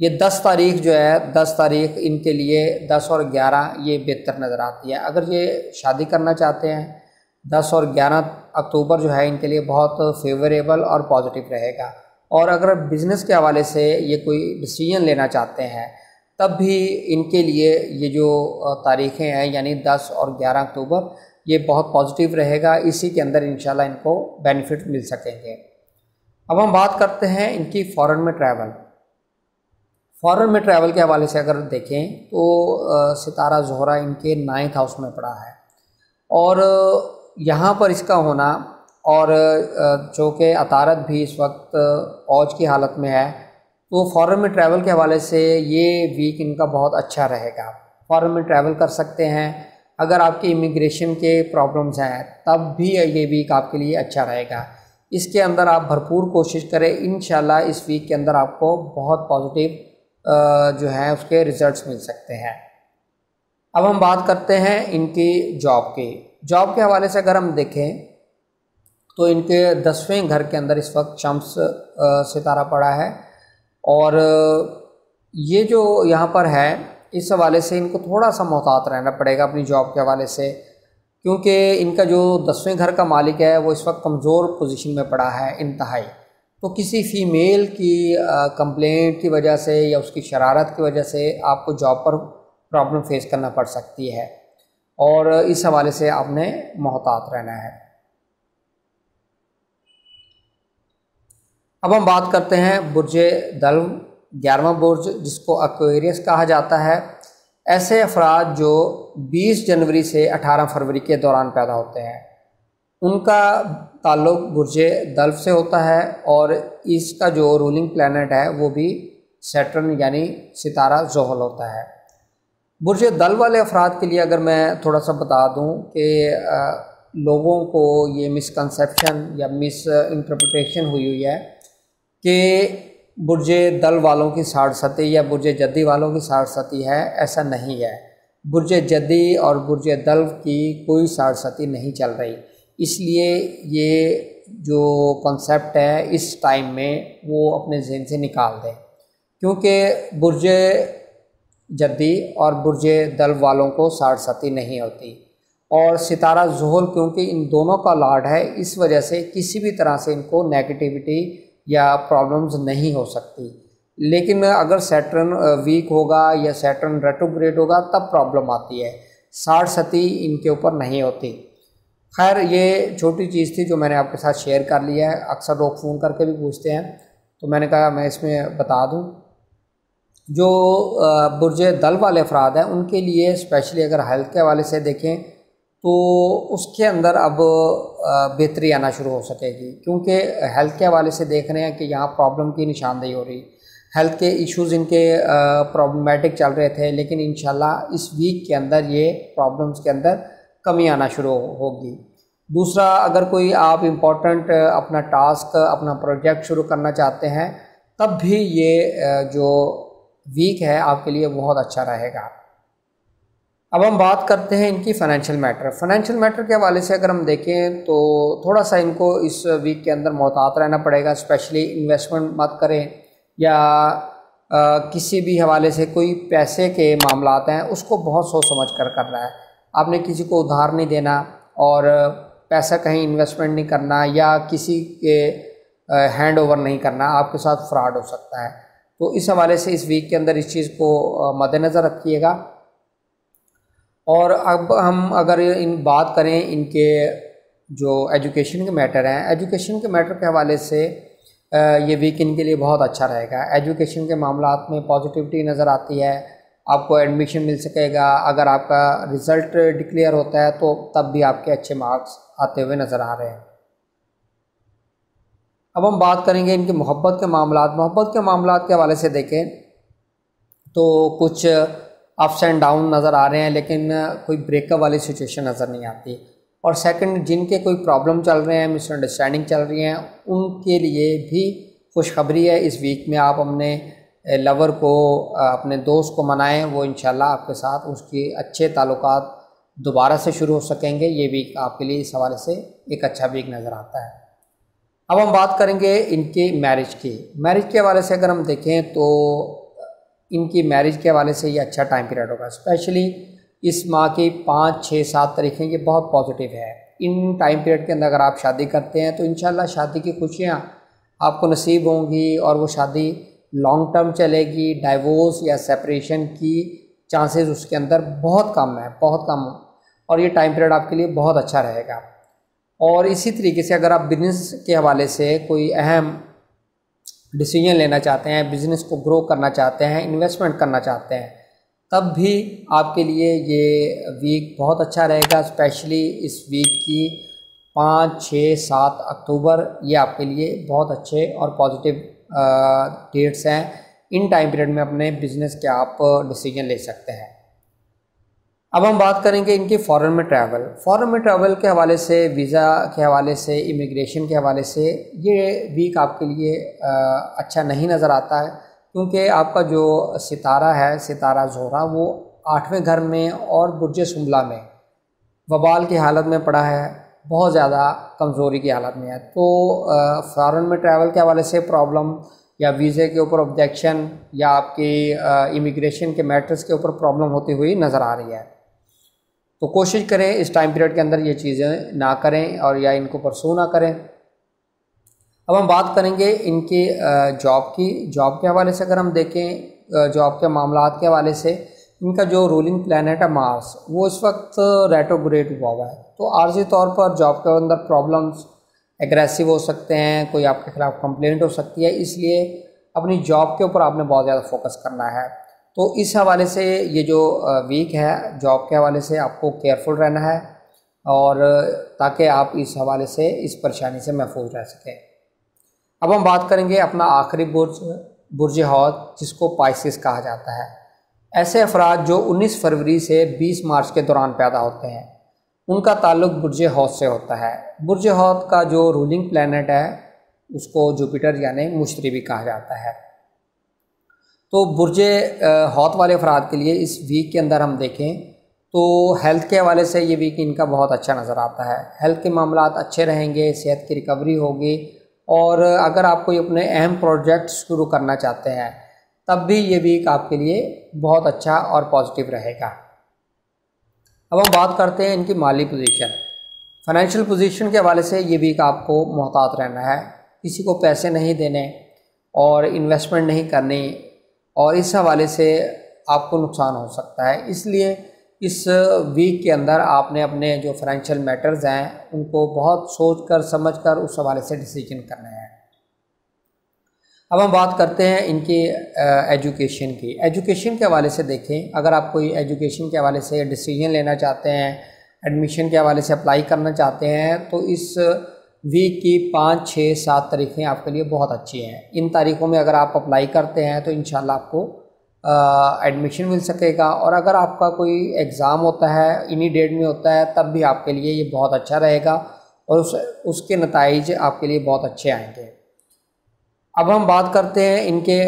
یہ 10 تاریخ جو ہے، 10 تاریخ ان کے لیے 10 اور 11 یہ بہتر نظر آتی ہے۔ اگر یہ شادی کرنا چاہتے ہیں 10 اور 11 اکتوبر جو ہے ان کے لیے بہت فیوریبل اور پازیٹیو رہے گا۔ اور اگر بزنس کے حوالے سے یہ کوئی ڈیسیجن لینا چاہتے ہیں تب بھی ان کے لیے یہ جو تاریخیں ہیں یعنی 10 اور 11 اکتوبر یہ بہت پازیٹیو رہے گا، اسی کے اندر انشاءاللہ ان کو بینیفٹ مل سکیں گے۔ اب ہم بات کرتے ہیں ان کی فارن میں ٹریول۔ فارن میں ٹریول کے حوالے سے اگر دیکھیں تو ستارہ زہرہ ان کے 9th ہاؤس میں پڑا ہے، اور یہاں پر اس کا ہونا اور چونکہ عطارد بھی اس وقت اوج کی حالت میں ہے، تو فارن میں ٹریول کے حوالے سے یہ ویک ان کا بہت اچھا رہے گا۔ فارن میں ٹریول کر سکتے ہیں۔ اگر آپ کی امیگریشن کے پرابلمز ہیں تب بھی یہ ویک آپ کے لیے اچھا رہے گا۔ اس کے اندر آپ بھرپور کوشش کریں، انشاءاللہ اس ویک کے اندر آپ کو بہت پازیٹیو جو ہیں اس کے ریزلٹس مل سکتے ہیں۔ اب ہم بات کرتے ہیں ان کی جاب کی۔ جاب کے حوالے سے اگر ہم دیکھیں تو ان کے 10ویں گھر کے اندر اس وقت شمس ستارہ پڑا ہے، اور یہ جو یہاں پر ہے اس حوالے سے ان کو تھوڑا سا محتاط رہنا پڑے گا اپنی جاب کے حوالے سے، کیونکہ ان کا جو 10ویں گھر کا مالک ہے وہ اس وقت کمزور پوزیشن میں پڑا ہے انتہائی، تو کسی فیمیل کی کمپلینٹ کی وجہ سے یا اس کی شرارت کی وجہ سے آپ کو جاب پر پرابلم فیس کرنا پڑ سکتی ہے، اور اس حوالے سے آپ نے محتاط رہنا ہے۔ اب ہم بات کرتے ہیں برج دلو، 11واں برج جس کو ایکویریس کہا جاتا ہے۔ ایسے افراد جو 20 جنوری سے 18 فروری کے دوران پیدا ہوتے ہیں ان کا تعلق برج دلو سے ہوتا ہے، اور اس کا جو رولنگ پلانٹ ہے وہ بھی سیٹرن یعنی ستارہ زحل ہوتا ہے۔ برج دلو والے افراد کے لیے اگر میں تھوڑا سا بتا دوں کہ لوگوں کو یہ مسکنسیپشن یا مس انٹرپریٹیشن ہوئی ہے کہ برج دلو والوں کی 60 ستی یا برج جدی والوں کی 60 ستی ہے، ایسا نہیں ہے۔ برج جدی اور برج دلو کی کوئی 60 نہیں چل رہی، اس لیے یہ جو کنسیپٹ ہے اس ٹائم میں وہ اپنے ذہن سے نکال دیں، کیونکہ برج جدی اور برج دلو والوں کو 60 نہیں ہوتی، اور ستارہ زحل کیونکہ ان دونوں کا لاڈ ہے، اس وجہ سے کسی بھی طرح سے ان کو نیگیٹیوٹی یا پرابلمز نہیں ہو سکتی۔ لیکن اگر سیٹرن ویک ہوگا یا سیٹرن ریٹروگریڈ ہوگا تب پرابلم آتی ہے، 60 ان کے اوپر نہیں ہوتی۔ خیر یہ چھوٹی چیز تھی جو میں نے آپ کے ساتھ شیئر کر لیا ہے، اکثر لوگ فون کر کے بھی پوچھتے ہیں تو میں نے کہا میں اس میں بتا دوں۔ جو برج دلو والے افراد ہیں ان کے لیے اسپیشلی اگر ہیلتھ کے حوالے سے دیکھیں تو اس کے اندر اب بہتری آنا شروع ہو سکے گی، کیونکہ ہیلتھ کے حوالے سے دیکھ رہے ہیں کہ یہاں پرابلم کی نشاندہی ہو رہی، ہیلتھ کے ایشوز ان کے پرابلمیٹک چل رہے تھے، لیکن انشاءاللہ اس ویک کے اندر یہ پرابلمز کے اندر کمی آنا شروع ہوگی۔ دوسرا، اگر کوئی آپ امپورٹنٹ اپنا ٹاسک اپنا پروجیکٹ شروع کرنا چاہتے ہیں تب بھی یہ جو ویک ہے آپ کے لیے بہت اچھا رہے گا۔ اب ہم بات کرتے ہیں ان کی فائنینشیل میٹر کے حوالے سے اگر ہم دیکھیں تو تھوڑا سا ان کو اس ویک کے اندر محتاط رہنا پڑے گا، اسپیشلی انویسٹمنٹ مت کریں یا کسی بھی حوالے سے کوئی پیسے کے معاملات ہیں اس کو بہت سوچ سمجھ کر کرنا ہے۔ آپ نے کسی کو ادھار نہیں دینا اور پیسہ کہیں انویسٹمنٹ نہیں کرنا یا کسی کے ہینڈ اوور نہیں کرنا، آپ کے ساتھ فراڈ ہو سکتا ہے۔ تو اس حوالے سے اس ویک کے اندر اس چیز کو مد نظر رکھیے گا۔ اور اب ہم اگر بات کریں ان کے جو ایجوکیشن کے میٹر ہیں، ایجوکیشن کے میٹر کے حوالے سے یہ ویک ان کے لیے بہت اچھا رہے گا۔ ایجوکیشن کے معاملات میں پازیٹیوٹی نظر آتی ہے، آپ کو ایڈمیشن مل سکے گا، اگر آپ کا رزلٹ ڈکلیئر ہوتا ہے تو تب بھی آپ کے اچھے مارکس آتے ہوئے نظر آ رہے ہیں۔ اب ہم بات کریں گے ان کے محبت کے معاملات کے حوالے سے دیکھیں تو کچھ اپس اینڈ ڈاؤن نظر آ رہے ہیں، لیکن کوئی بریک اپ والی سچویشن نظر نہیں آتی۔ اور سیکنڈ، جن کے کوئی پرابلم چل رہے ہیں، مس انڈرسٹینڈنگ چل رہی ہیں، ان کے لیے بھی خوشخبری ہے، اس ویک میں آپ اپنے لور کو اپنے دوست کو منائیں، وہ انشاءاللہ آپ کے ساتھ اس کے اچھے تعلقات دوبارہ سے شروع ہو سکیں گے۔ یہ ویک آپ کے لیے اس حوالے سے ایک اچھا ویک نظر آتا ہے۔ اب ہم بات کریں گے ان کی میرج کے حوالے سے اگر ہم دیکھیں تو ان کی میرج کے حوالے سے یہ اچھا ٹائم پیریڈ ہوگا، اسپیشلی اس ماہ کی 5، 6، 7 تاریخیں یہ بہت پازیٹیو ہے۔ ان ٹائم پیریڈ کے اندر اگر آپ شادی کرتے ہیں تو انشاءاللہ شادی کی خوشیاں آپ کو نصیب ہوں گی اور وہ شادی لانگ ٹرم چلے گی۔ ڈائیورس یا سیپریشن کی چانسز اس کے اندر بہت کم ہے، بہت کم، اور یہ ٹائم پیریڈ آپ کے لیے بہت اچھا رہے گا۔ اور اسی طریقے سے اگر آپ بزنس کے حوالے سے کوئی اہم ڈیسیجن لینا چاہتے ہیں، بزنس کو گرو کرنا چاہتے ہیں، انویسٹمنٹ کرنا چاہتے ہیں، تب بھی آپ کے لیے یہ ویک بہت اچھا رہے گا۔ اسپیشلی اس ویک کی 5، 6، 7 اکتوبر یہ آپ کے لیے بہت اچھے اور پازیٹیو ڈیٹس ہیں۔ ان ٹائم پیریڈ میں اپنے بزنس کے آپ ڈیسیجن لے سکتے ہیں۔ اب ہم بات کریں گے ان کی فارن میں ٹریول کے حوالے سے، ویزا کے حوالے سے، امیگریشن کے حوالے سے یہ ویک آپ کے لیے اچھا نہیں نظر آتا ہے، کیونکہ آپ کا جو ستارہ ہے، ستارہ زہرہ، وہ 8ویں گھر میں اور برج سنبلہ میں وبال کی حالت میں پڑا ہے، بہت زیادہ کمزوری کی حالت میں ہے۔ تو فارن میں ٹریول کے حوالے سے پرابلم یا ویزے کے اوپر آبجیکشن یا آپ کی امیگریشن کے میٹرز کے اوپر پرابلم ہوتی ہوئی نظر آ رہی ہے۔ تو کوشش کریں اس ٹائم پیریڈ کے اندر یہ چیزیں نہ کریں اور یا ان کو پرسو نہ کریں۔ اب ہم بات کریں گے ان کی جاب کے حوالے سے اگر ہم دیکھیں، جاب کے معاملات کے حوالے سے ان کا جو رولنگ پلانٹ ہے مارس، وہ اس وقت ریٹروگریڈ ہوا ہے، تو عارضی طور پر جاب کے اندر پرابلمس ایگریسو ہو سکتے ہیں، کوئی آپ کے خلاف کمپلینٹ ہو سکتی ہے، اس لیے اپنی جاب کے اوپر آپ نے بہت زیادہ فوکس کرنا ہے۔ تو اس حوالے سے یہ جو ویک ہے جاب کے حوالے سے آپ کو کیئرفل رہنا ہے، اور تاکہ آپ اس حوالے سے اس پریشانی سے محفوظ رہ سکیں۔ اب ہم بات کریں گے اپنا آخری برج حوت، جس کو پائسس کہا جاتا ہے۔ ایسے افراد جو 19 فروری سے 20 مارچ کے دوران پیدا ہوتے ہیں، ان کا تعلق برج حوت سے ہوتا ہے۔ برج حوت کا جو رولنگ پلینٹ ہے اس کو جوپیٹر یعنی مشتری بھی کہا جاتا ہے۔ تو برج حوت والے افراد کے لیے اس ویک کے اندر ہم دیکھیں تو ہیلتھ کے حوالے سے یہ ویک ان کا بہت اچھا نظر آتا ہے، ہیلتھ کے معاملات اچھے رہیں گے، صحت کی ریکوری ہوگی، اور اگر آپ کوئی اپنے اہم پروجیکٹ شروع کرنا چاہتے ہیں تب بھی یہ ویک آپ کے لیے بہت اچھا اور پازیٹیو رہے گا۔ اب ہم بات کرتے ہیں ان کی مالی پوزیشن۔ فائنینشیل پوزیشن کے حوالے سے یہ ویک آپ کو محتاط رہنا ہے، کسی کو پیسے نہیں دینے اور انویسٹمنٹ نہیں کرنی، اور اس حوالے سے آپ کو نقصان ہو سکتا ہے۔ اس لیے اس ویک کے اندر آپ نے اپنے جو فائنینشیل میٹرز ہیں ان کو بہت سوچ کر سمجھ کر اس حوالے سے ڈیسیجن کرنا ہے۔ اب ہم بات کرتے ہیں ان کی ایجوکیشن کی۔ ایجوکیشن کے حوالے سے دیکھیں، اگر آپ کوئی ایجوکیشن کے حوالے سے ڈیسیجن لینا چاہتے ہیں، ایڈمیشن کے حوالے سے اپلائی کرنا چاہتے ہیں، تو اس ویک کی 5، 6، 7 تاریخیں آپ کے لیے بہت اچھی ہیں۔ ان تاریخوں میں اگر آپ اپلائی کرتے ہیں تو انشاءاللہ آپ کو ایڈمیشن مل سکے گا، اور اگر آپ کا کوئی ایگزام ہوتا ہے انہی ڈیٹ میں ہوتا ہے تب بھی آپ کے لیے یہ بہت اچھا رہے گا، اور اس کے نتائج آپ کے لیے بہت اچھے آئیں گے۔ اب ہم بات کرتے ہیں ان کے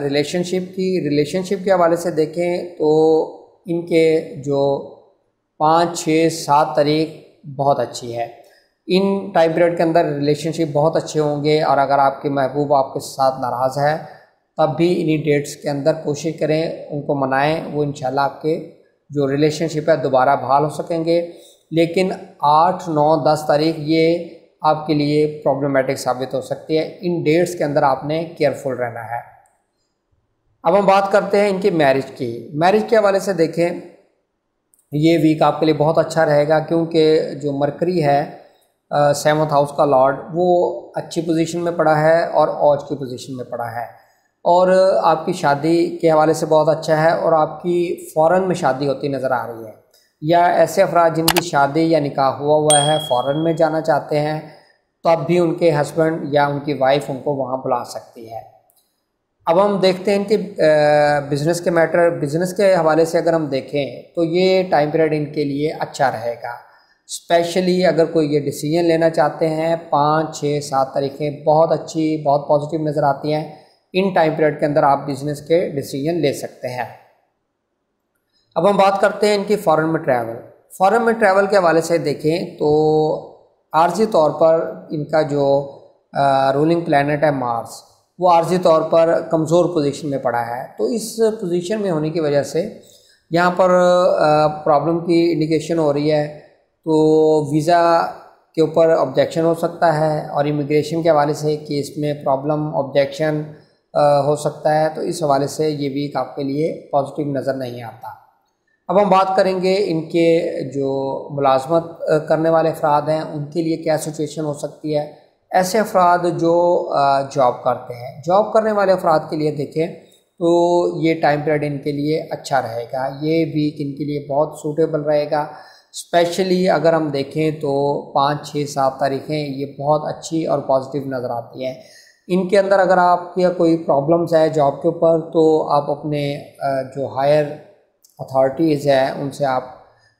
ریلیشن شپ کی۔ ریلیشن شپ کے حوالے سے دیکھیں تو ان کے جو 5، 6، 7 تاریخ بہت اچھی ہے۔ ان ٹائم پیریڈ کے اندر ریلیشن شپ بہت اچھے ہوں گے، اور اگر آپ کے محبوب آپ کے ساتھ ناراض ہے تب بھی انہی ڈیٹس کے اندر کوشش کریں ان کو منائیں، وہ انشاءاللہ آپ کے جو ریلیشن شپ ہے دوبارہ بحال ہو سکیں گے۔ لیکن 8، 9، 10 تاریخ یہ آپ کے لیے پرابلمٹک ثابت ہو سکتی ہے۔ ان ڈیٹس کے اندر آپ نے کیئرفل رہنا ہے۔ اب ہم بات کرتے ہیں ان کی میرج کی۔ میرج کے حوالے سے دیکھیں، یہ ویک آپ کے لیے بہت اچھا رہے گا، کیونکہ جو مرکری ہے 7th ہاؤس کا لارڈ، وہ اچھی پوزیشن میں پڑا ہے اور اوج کی پوزیشن میں پڑا ہے، اور آپ کی شادی کے حوالے سے بہت اچھا ہے، اور آپ کی فورن میں شادی ہوتی نظر آ رہی ہے، یا ایسے افراد جن کی شادی یا نکاح ہوا ہے فورن میں جانا چاہتے ہیں تب بھی ان کے ہسبینڈ یا ان کی وائف ان کو وہاں بلا سکتی ہے۔ اب ہم دیکھتے ہیں ان کے بزنس کے میٹر۔ بزنس کے حوالے سے اگر ہم دیکھیں تو یہ ٹائم پیریڈ ان کے لیے اچھا رہے گا، اسپیشلی اگر کوئی یہ ڈیسیجن لینا چاہتے ہیں۔ 5، 6، 7 تاریخیں بہت اچھی، بہت پازیٹیو نظر آتی ہیں۔ ان ٹائم پیریڈ کے اندر آپ بزنس کے ڈیسیجن لے سکتے ہیں۔ اب ہم بات کرتے ہیں ان کی فارن میں ٹریول۔ فارن میں ٹریول کے حوالے سے دیکھیں تو عارضی طور پر ان کا جو رولنگ پلانٹ ہے مارس، وہ عارضی طور پر کمزور پوزیشن میں پڑا ہے، تو اس پوزیشن میں ہونے کی وجہ سے یہاں پر پرابلم کی انڈیکیشن ہو رہی ہے، تو ویزا کے اوپر آبجیکشن ہو سکتا ہے، اور امیگریشن کے حوالے سے کیس میں پرابلم آبجیکشن ہو سکتا ہے، تو اس حوالے سے یہ ویک آپ کے لیے پازیٹیو نظر نہیں آتا۔ اب ہم بات کریں گے ان کے جو ملازمت کرنے والے افراد ہیں ان کے لیے کیا سچویشن ہو سکتی ہے۔ ایسے افراد جو جاب کرتے ہیں، جاب کرنے والے افراد کے لیے دیکھیں تو یہ ٹائم پیریڈ ان کے لیے اچھا رہے گا، یہ ویک ان کے لیے بہت سوٹیبل رہے گا۔ اسپیشلی اگر ہم دیکھیں تو 5، 6، 7 تاریخیں یہ بہت اچھی اور پازیٹیو نظر آتی ہیں۔ ان کے اندر اگر آپ کی کوئی پرابلمز ہے جاب کے اوپر تو آپ اپنے جو ہائر اتھارٹیز ہیں ان سے آپ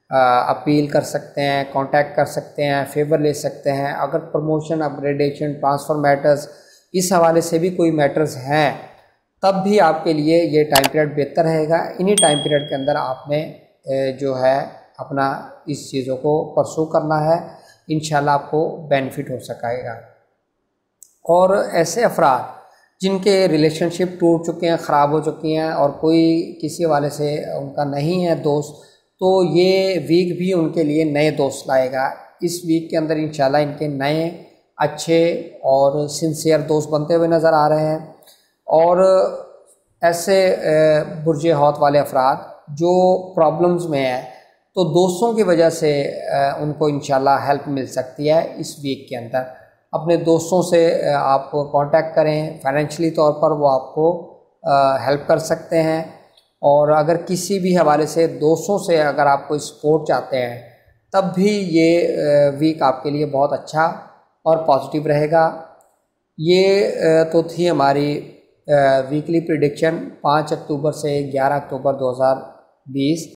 اپیل کر سکتے ہیں، کانٹیکٹ کر سکتے ہیں، فیور لے سکتے ہیں۔ اگر پروموشن، اپ گریڈیشن، ٹرانسفر میٹرز، اس حوالے سے بھی کوئی میٹرز ہیں تب بھی آپ کے لیے یہ ٹائم پیریڈ بہتر رہے گا۔ انہی ٹائم پیریڈ کے اندر آپ نے جو ہے اپنا اس چیزوں کو پرسو کرنا ہے، انشاءاللہ آپ کو بینیفٹ ہو سکے گا۔ اور ایسے افراد جن کے ریلیشن شپ ٹوٹ چکے ہیں، خراب ہو چکی ہیں، اور کوئی کسی حوالے سے ان کا نہیں ہے دوست، تو یہ ویک بھی ان کے لیے نئے دوست لائے گا۔ اس ویک کے اندر انشاءاللہ ان کے نئے اچھے اور سنسیئر دوست بنتے ہوئے نظر آ رہے ہیں۔ اور ایسے برج حوت والے افراد جو پرابلمز میں ہیں تو دوستوں کی وجہ سے ان کو انشاءاللہ ہیلپ مل سکتی ہے اس ویک کے اندر۔ اپنے دوستوں سے آپ کانٹیکٹ کریں، فائنینشلی طور پر وہ آپ کو ہیلپ کر سکتے ہیں، اور اگر کسی بھی حوالے سے دوستوں سے اگر آپ کوئی سپورٹ چاہتے ہیں تب بھی یہ ویک آپ کے لیے بہت اچھا اور پازیٹیو رہے گا۔ یہ تو تھی ہماری ویکلی پریڈکشن 5 اکتوبر سے 11 اکتوبر 2020۔